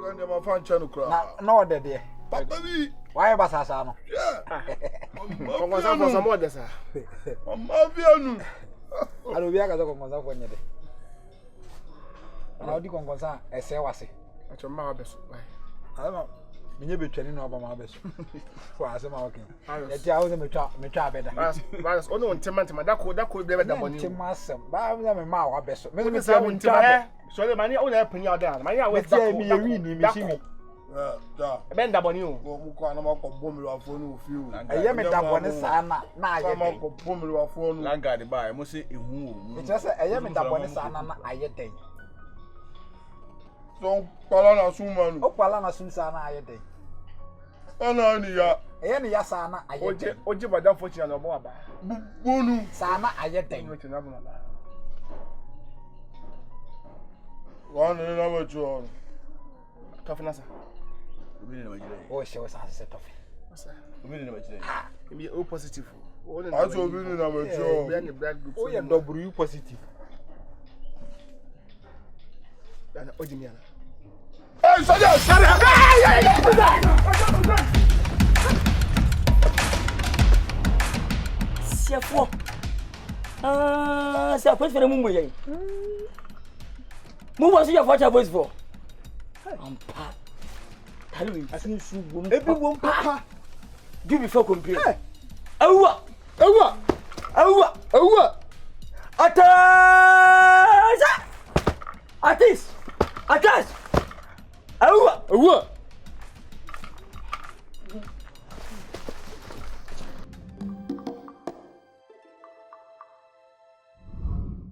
Ganja ma fan channel crowd. No de there. Papa bi. Why basasa no? Yeah. Nkansah for some other sir. Mama bianu. Alo bi aka Nkansah for nyede. Na odi Nkansah ese wase. Acho ma abeso. Ama minye betwani no aba ma abeso. For asema okay. Yeti awo se metwa abeda. Mas ono ntema da ko be da boni. Ntema asem. Ba me ma wa abeso. Me se mo ntema. So le mani o na pani oda. Mani a we da ko. Mi yewi ni mi shimi. Ja. Ben da boni o. Mo ko ana ma ko bomi wa fo no fi o. Eye me da boni sa na aye. Ma ko bomi wa fo no. Langa de ba, mo se ehu o. It just eye me da boni sa na aye den. So pala na suma no. O pala na sum sa na aye den. Ana ni ya. Eye ne ya sa na aye den. Oje badam fo china no mo aba. Bonu. Sa na aye den. Mo china mo aba. Wa na ma cho. Tofina sir. Obi ni na majire. O she o sa se tofe. Obi ni na majire. Be O positive. Aso obi ni na ma cho. Be any black group. O ye W positive. Ana ojimi ana. Hey, Sadia, Sefo. Se voice for mu yen. Mu was your voice for. Ampa. Tell asin su bom. Ebi bom papa. Do before complain. Awa. Atas. Awa.